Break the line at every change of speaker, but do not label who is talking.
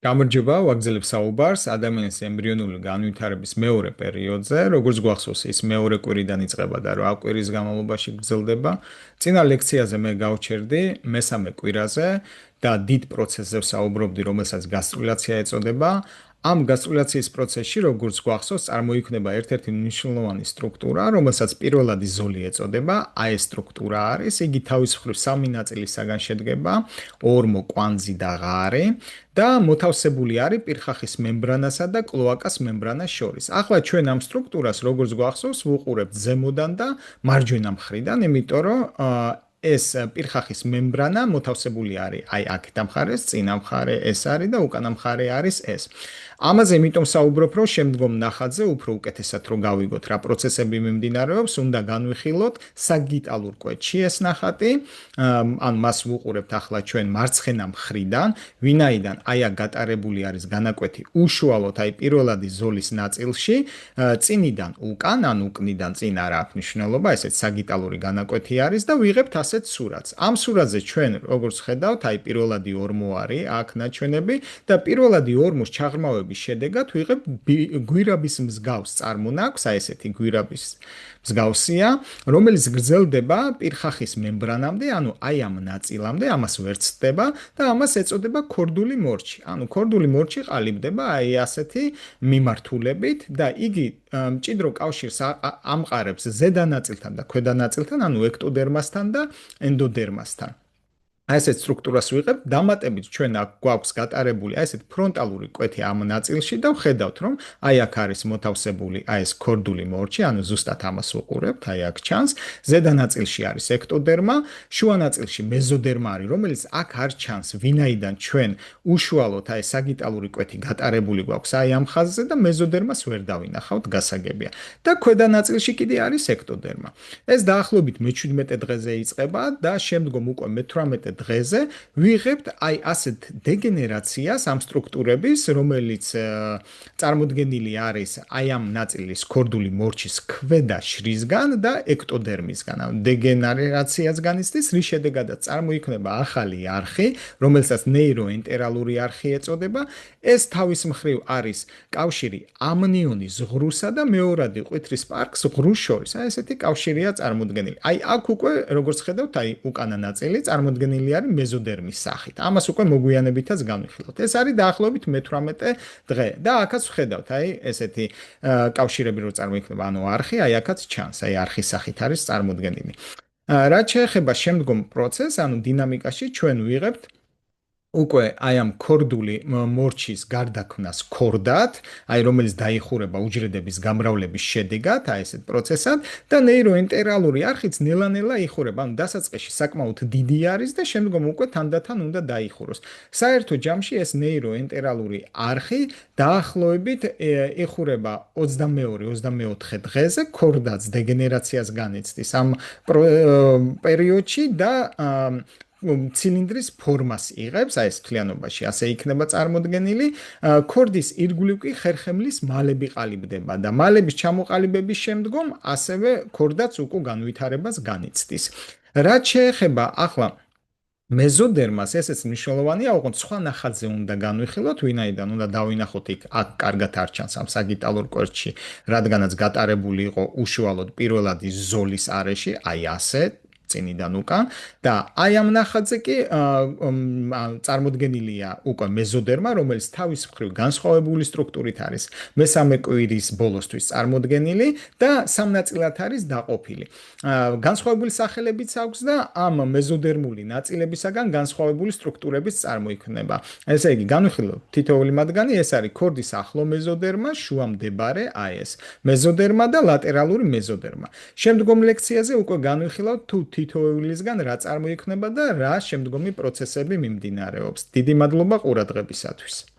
გამარჯობა, ვაგრძელებ საუბარს ადამიანის ემბრიონული განვითარების მეორე პერიოდზე, როგორც გვახსოვს, ის მეორე კვირიდან იწყება და 8 კვირის განმავლობაში გრძელდება. წინა ლექციაზე მე გავჩერდი მესამე კვირაზე და დიდ პროცესზე ვსაუბრობდი, რომელსაც გასტრულაცია ეწოდება. ამ გასტრულაციის პროცესში, როგორც გვახსოვს, წარმოიქმნება ერთ-ერთი მნიშვნელოვანი სტრუქტურა, რომელსაც პირველადი ზოლი ეწოდება. აი ეს სტრუქტურა არის, იგი თავის მხრივ სამი ნაწილისაგან შედგება: ორმო, კვანძი და ღარი. და მოთავსებული არის პირხახის მემბრანასა და კლოაკას მემბრანას შორის. ახლა ჩვენ ამ სტრუქტურას, როგორც გვახსოვს, ვუყურებთ ზემოდან და მარჯვენა მხრიდან, იმიტომ რომ ეს პირხახის მემბრანა მოთავსებული არის აი აქეთ მხარეს, წინა მხარე ეს არის და უკანა მხარე არის ეს. ამაზე იმიტომ საუბრობ, რომ შემდგომ ნახატზე უფრო უკეთესად რომ გავიგოთ რა პროცესები მიმდინარეობს, უნდა განვიხილოთ საგიტალურ კვეთში ეს ნახატი. ან მას ვუყურებთ ახლა ჩვენ მარცხენა მხრიდან, ვინაიდან აი აქ გატარებული არის განაკვეთი უშუალოდ აი პირველადი ზოლის ნაწილში, წინიდან უკან, ან უკნიდან წინ არ აქვს მნიშვნელობა, ესეც საგიტალური განაკვეთი არის და ვიღებთ ასეთ სურათს. ამ სურათზე ჩვენ როგორც ხედავთ, აი პირველადი ორმო არის აქ ნაჩვენები და პირველადი ორმოს ჩაღრმავების შედეგად ვიღებთ გვირაბის მსგავს წარმონაქვს, აი ესეთი გვირაბის მსგავსია, რომელიც გრძელდება პირხახის მემბრანამდე, ანუ აი ამ ნაწილამდე, ამას ვერცხდება და ამას ეწოდება ქორდული მორჩი. ანუ ქორდული მორჩი ყალიბდება აი ასეთი მიმართულებით და იგი მჭიდრო კავშირს ამყარებს ზედა ნაწილთან და ქვედა ნაწილთან, ანუ ექტოდერმასთან და ენდოდერმასთან. აი ესეთ სტრუქტურას ვიღებთ, დამატებით ჩვენ აქ გვაქვს გატარებული აი ესეთ ფრონტალური კვეთი ამ ნაწილში და ვხედავთ, რომ აი აქ არის მოთავსებული აი ეს ქორდული მორჩი, ანუ ზუსტად ამას ვუყურებთ, აი აქ ჩანს. ზედა ნაწილში არის ექტოდერმა, შუა ნაწილში მეზოდერმა არის, რომელიც აქ არ ჩანს, ვინაიდან ჩვენ უშუალოდ აი საგიტალური კვეთი გატარებული გვაქვს აი ამ ხაზზე და მეზოდერმას ვერ დავინახავთ, გასაგებია. და ქვედა ნაწილში კიდე არის ექტოდერმა. ეს დაახლოებით მე-17 დღეზე იწყება და შემდგომ უკვე მე-18 დღეზე ვიღებთ აი ასეთ დეგენერაციას ამ სტრუქტურების, რომელიც წარმოდგენილი არის აი ამ ნაწილის ქორდული მორჩის ქვედა შრისგან და ექტოდერმისგან. დეგენერაციას განიცდის, რის შედეგადაც წარმოიქმნება ახალი არხი, რომელსაც ნეიროენტერალური არხი ეწოდება. ეს თავის მხრივ არის კავშირი ამნიონის ღრუსა და მეორადი ყვითრის პარკს ღრუს შორის. აი ესეთი კავშირია წარმოდგენილი. აი აქ უკვე როგორც ხედავთ, აი უკანა ნაწილი წარმოდგენილი არის მეზოდერმის სახით. ამას უკვე მოგვიანებითაც განვიხილოთ. ეს არის დაახლოებით მე-18 დღე და აქაც ვხედავთ, აი ესეთი კავშირები რო წარმოიქმნება, ანუ არხი, აი აქაც ჩანს, აი არხის სახით არის წარმოდგენილი. რაც შეეხება შემდგომ პროცესს, ანუ დინამიკაში, ჩვენ ვიღებთ უკვე აი ამ ქორდული მორჩის გარდაქმნას ქორდად, აი რომელიც დაიხურება უჯრედების გამრავლების შედეგად, აი ესეთ პროცესად და ნეიროენტერალური არხიც ნელა-ნელა იხურება, ანუ დასაწყისში საკმაოდ დიდი არის და შემდგომ უკვე თანდათან უნდა დაიხუროს. საერთო ჯამში ეს ნეიროენტერალური არხი დაახლოებით იხურება 22-24 დღეზე, ქორდაც დეგენერაციას განიცდის ამ პერიოდში და ცილინდრის ფორმას იღებს, აი ეს მთლიანობაში ასე იქნება წარმოდგენილი. ქორდის ირგვლივ კი ხერხემლის მალები ყალიბდება და მალების ჩამოყალიბების შემდგომ ასევე ქორდაც უკვე განვითარებას განიცდის. რაც შეეხება ახლა მეზოდერმას, ესეც მნიშვნელოვანია, ოღონდ სხვა ნახატზე უნდა განვიხილოთ, ვინაიდან უნდა დავინახოთ იქ აქ კარგად არ ჩანს ამ საგიტალურ კვერცხში, რადგანაც გატარებული იყო უშუალოდ პირველადი ზოლის არეში, აი ასე წინიდან უკან და აი ამ ნახატზე კი წარმოდგენილია უკვე მეზოდერმა, რომელიც თავის მხრივ განსხვავებული სტრუქტურით არის მესამე კვირის ბოლოსთვის წარმოდგენილი და სამ ნაწილად არის დაყოფილი. განსხვავებული სახელებიც აქვს და ამ მეზოდერმული ნაწილებისაგან განსხვავებული სტრუქტურებიც წარმოიქმნება. ესე იგი, განვიხილოთ თითოეული მათგანი, ეს არის ქორდის ახლო მეზოდერმა, შუამდებარე, აი ეს მეზოდერმა და ლატერალური მეზოდერმა. შემდგომ ლექციაზე უკვე განვიხილავთ თუ თითოეულისგან რა წარმოიქმნება და რა შემდგომი პროცესები მიმდინარეობს. დიდი მადლობა ყურადღებისათვის.